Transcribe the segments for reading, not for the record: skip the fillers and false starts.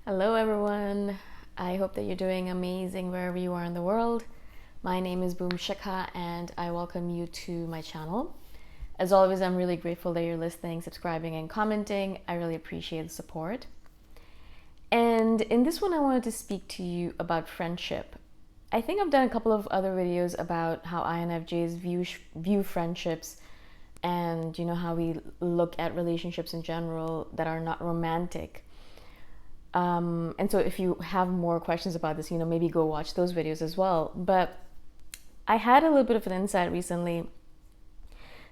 Hello, everyone. I hope that you're doing amazing wherever you are in the world. My name is Shikha, and I welcome you to my channel. As always, I'm really grateful that you're listening, subscribing, and commenting. I really appreciate the support. And in this one, I wanted to speak to you about friendship. I think I've done a couple of other videos about how INFJs view friendships and how we look at relationships in general that are not romantic. And so if you have more questions about this, maybe go watch those videos as well. But I had a little bit of an insight recently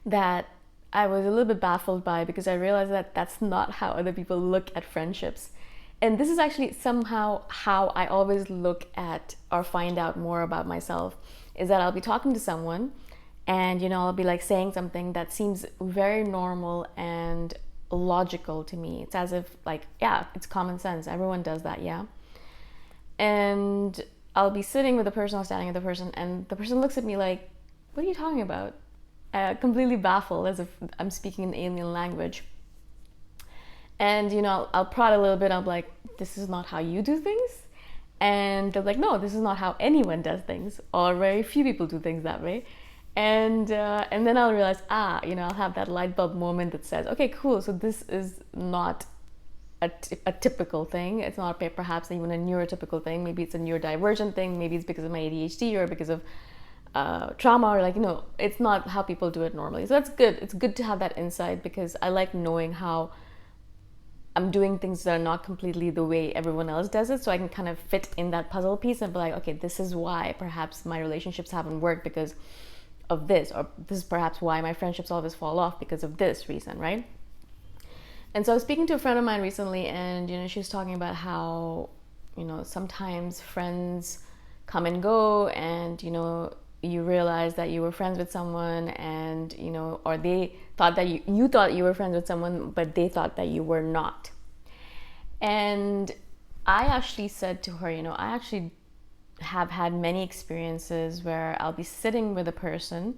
that I was a little bit baffled by, because I realized that that's not how other people look at friendships. And this is actually somehow how I always look at or find out more about myself, is that I'll be talking to someone and I'll be like saying something that seems very normal and logical to me. It's as if it's common sense, everyone does that. And I'll be sitting with the person or standing with the person, and the person looks at me like, what are you talking about? Completely baffled, as if I'm speaking an alien language. And I'll prod a little bit. I'll be like, this is not how you do things. And they're like, no, this is not how anyone does things, or very few people do things that way. And then I'll realize, I'll have that light bulb moment that says, okay, cool, so this is not a typical thing. It's not perhaps even a neurotypical thing. Maybe it's a neurodivergent thing. Maybe it's because of my ADHD or because of trauma, or it's not how people do it normally. So that's good. It's good to have that insight, because I like knowing how I'm doing things that are not completely the way everyone else does it, so I can kind of fit in that puzzle piece and be like, okay, this is why perhaps my relationships haven't worked because of this, or this is perhaps why my friendships always fall off because of this reason, right? And so I was speaking to a friend of mine recently, and she was talking about how sometimes friends come and go, and you realize that you were friends with someone, and or they thought that you thought you were friends with someone, but they thought that you were not. And I actually said to her, I actually have had many experiences where I'll be sitting with a person,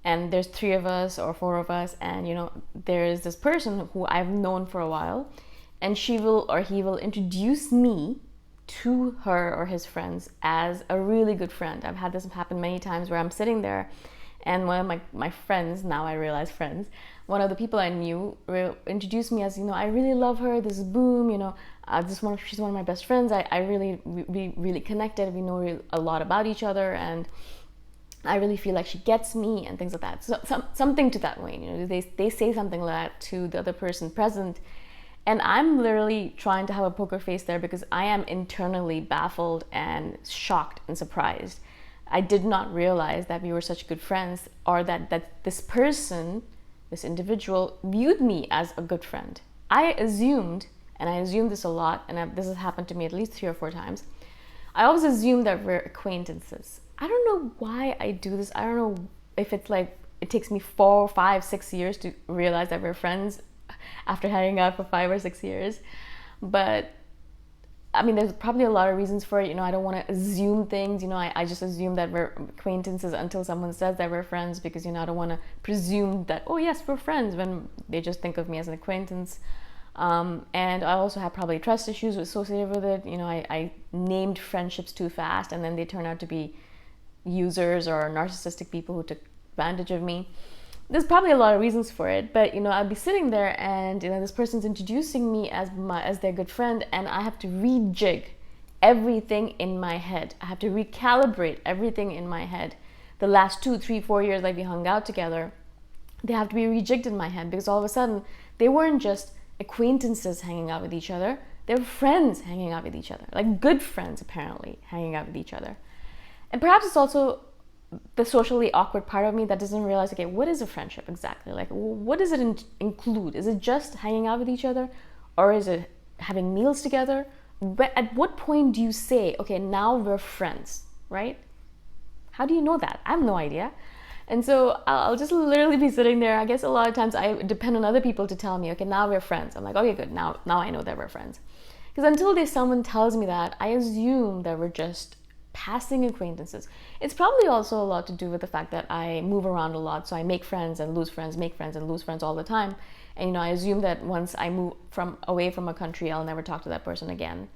and there's 3 of us or 4 of us, and there's this person who I've known for a while, and she will or he will introduce me to her or his friends as a really good friend. I've had this happen many times where I'm sitting there, and one of my friends, now I realize friends, one of the people I knew introduced me as, I really love her, this is Boom, she's one of my best friends. We really connected. We know a lot about each other, and I really feel like she gets me, and things like that. So something to that way. They say something like that to the other person present, and I'm literally trying to have a poker face there, because I am internally baffled and shocked and surprised. I did not realize that we were such good friends, or that this person, this individual, viewed me as a good friend. I assumed, and I assume this a lot, and this has happened to me at least 3 or 4 times, I always assume that we're acquaintances. I don't know why I do this. I don't know if it's like it takes me 4, 5, 6 years to realize that we're friends after hanging out for 5 or 6 years. But I mean, there's probably a lot of reasons for it. I don't want to assume things. I just assume that we're acquaintances until someone says that we're friends, because I don't want to presume that, oh yes, we're friends, when they just think of me as an acquaintance. And I also have probably trust issues associated with it. I named friendships too fast, and then they turn out to be users or narcissistic people who took advantage of me. There's probably a lot of reasons for it, but I'll be sitting there, and this person's introducing me as their good friend, and I have to rejig everything in my head. I have to recalibrate everything in my head. The last 2, 3, 4 years that we hung out together, they have to be rejigged in my head, because all of a sudden they weren't just acquaintances hanging out with each other, they were friends hanging out with each other, like good friends apparently hanging out with each other. And perhaps it's also the socially awkward part of me that doesn't realize, okay, what is a friendship exactly? Like, what does it include? Is it just hanging out with each other, or is it having meals together? But at what point do you say, okay, now we're friends, right? How do you know that? I have no idea. And so I'll just literally be sitting there. I guess a lot of times I depend on other people to tell me, okay, now we're friends. I'm like, okay, good. Now I know that we're friends. Because until someone tells me that, I assume that we're just passing acquaintances. It's probably also a lot to do with the fact that I move around a lot, so I make friends and lose friends, make friends and lose friends all the time. And I assume that once I move away from a country, I'll never talk to that person again.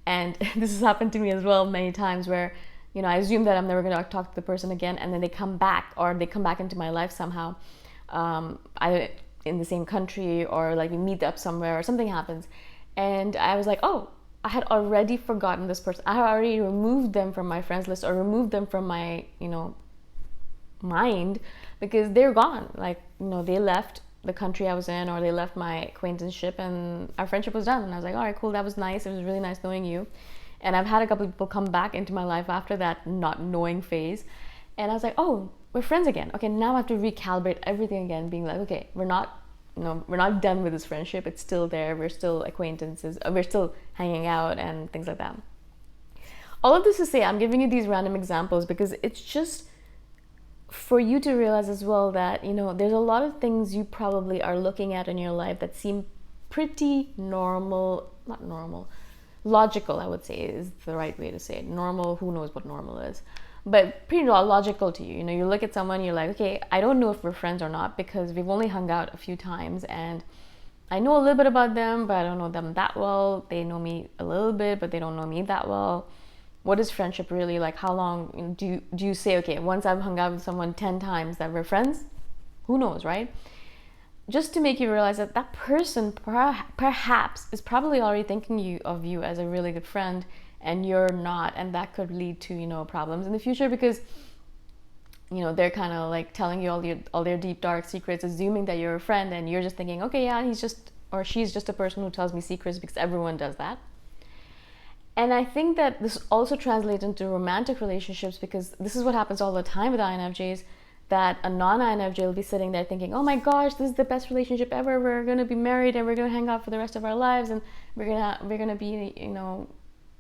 And this has happened to me as well many times, where I assume that I'm never going to talk to the person again, and then they come back, or they come back into my life somehow, either in the same country, or like we meet up somewhere or something happens, and I was like, oh, I had already forgotten this person. I had already removed them from my friends list, or removed them from my mind, because they're gone. Like, they left the country I was in, or they left my acquaintanceship, and our friendship was done. And I was like, all right, cool, that was nice. It was really nice knowing you. And I've had a couple of people come back into my life after that not knowing phase. And I was like, oh, we're friends again. Okay, now I have to recalibrate everything again, being like, okay, we're not done with this friendship. It's still there. We're still acquaintances. We're still hanging out and things like that. All of this to say, I'm giving you these random examples because it's just for you to realize as well that, there's a lot of things you probably are looking at in your life that seem pretty normal, not normal, logical, I would say is the right way to say it. Normal, who knows what normal is, but pretty logical to you. You look at someone, you're like, okay, I don't know if we're friends or not, because we've only hung out a few times, and I know a little bit about them, but I don't know them that well. They know me a little bit, but they don't know me that well. What is friendship really like? How long do you say, okay, once I've hung out with someone 10 times, that we're friends? Who knows, right? Just to make you realize that that person perhaps is probably already thinking of you as a really good friend, and you're not, and that could lead to problems in the future, because they're kind of like telling you all their deep dark secrets, assuming that you're a friend, and you're just thinking, okay, yeah, he's just, or she's just a person who tells me secrets, because everyone does that. And I think that this also translates into romantic relationships, because this is what happens all the time with INFJs, that a non-INFJ will be sitting there thinking, oh my gosh, this is the best relationship ever. We're going to be married, and we're going to hang out for the rest of our lives, and we're going to be,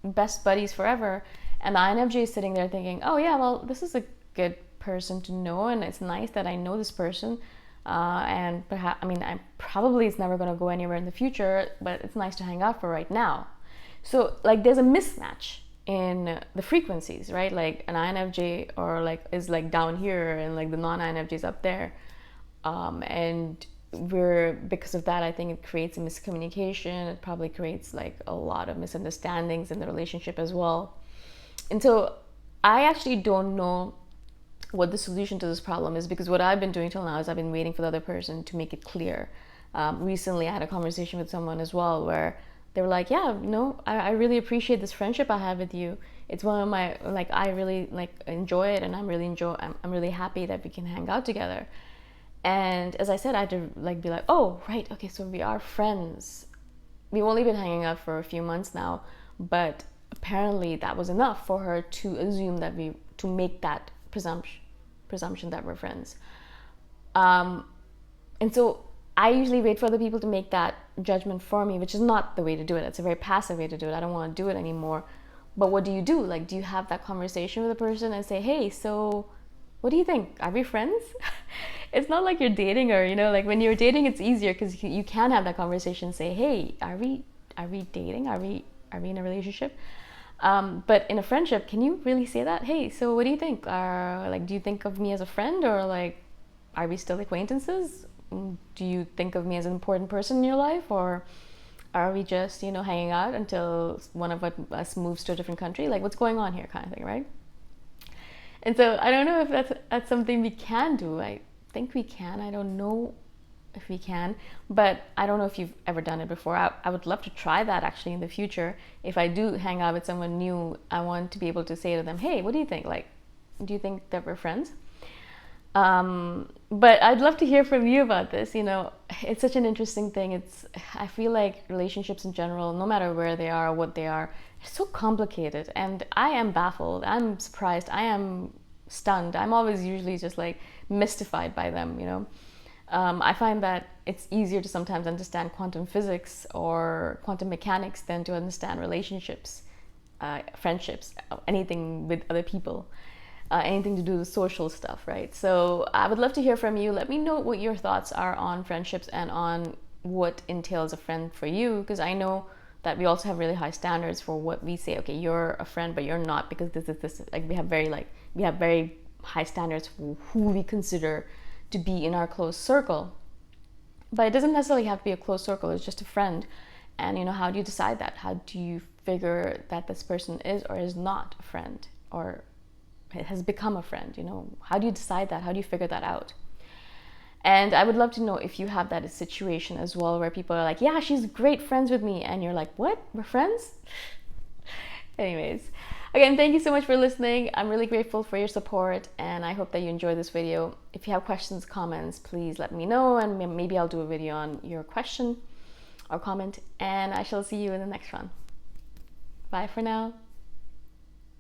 best buddies forever. And the INFJ is sitting there thinking, oh yeah, well, this is a good person to know, and it's nice that I know this person. And perhaps, I probably it's never going to go anywhere in the future, but it's nice to hang out for right now. So like there's a mismatch in the frequencies, right? Like an INFJ or like is like down here, and like the non-INFJ is up there, and because of that, I think it creates a miscommunication. It probably creates like a lot of misunderstandings in the relationship as well. And so I actually don't know what the solution to this problem is, because what I've been doing till now is I've been waiting for the other person to make it clear. Recently I had a conversation with someone as well where they were like, yeah, I really appreciate this friendship I have with you. It's one of my, like, I really like enjoy it, and I'm really happy that we can hang out together. And as I said, I had to like be like, oh, right, okay, so we are friends. We've only been hanging out for a few months now, but apparently that was enough for her to assume that to make that presumption that we're friends. And so I usually wait for other people to make that judgment for me, which is not the way to do it. It's a very passive way to do it. I don't want to do it anymore. But what do you do? Like, do you have that conversation with a person and say, hey, so what do you think? Are we friends? It's not like you're dating, or, like when you're dating, it's easier because you can have that conversation and say, hey, are we dating? Are we in a relationship? But in a friendship, can you really say that? Hey, so what do you think? Do you think of me as a friend, or like, are we still acquaintances? Do you think of me as an important person in your life, or are we just, hanging out until one of us moves to a different country? Like, what's going on here, kind of thing, right? And so I don't know if that's something we can do. I think we can. I don't know if we can, but I don't know if you've ever done it before. I would love to try that actually in the future. If I do hang out with someone new, I want to be able to say to them, hey, what do you think? Like, do you think that we're friends? But I'd love to hear from you about this. It's such an interesting thing. I feel like relationships in general, no matter where they are or what they are so complicated, and I am baffled. I'm surprised. I am stunned. I'm always usually just like mystified by them. I find that it's easier to sometimes understand quantum physics or quantum mechanics than to understand relationships, friendships, anything with other people. Anything to do with social stuff, right? So I would love to hear from you. Let me know what your thoughts are on friendships and on what entails a friend for you, because I know that we also have really high standards for what we say. Okay, you're a friend, but you're not because this. Like we have very high standards for who we consider to be in our close circle. But it doesn't necessarily have to be a close circle. It's just a friend. And how do you decide that? How do you figure that this person is or is not a friend, or has become a friend? How do you decide that? How do you figure that out? And I would love to know if you have that situation as well, where people are like, yeah, she's great friends with me, and you're like, what? We're friends? Anyways, again, thank you so much for listening. I'm really grateful for your support, and I hope that you enjoyed this video. If you have questions, comments, please let me know, and maybe I'll do a video on your question or comment, and I shall see you in the next one. Bye for now.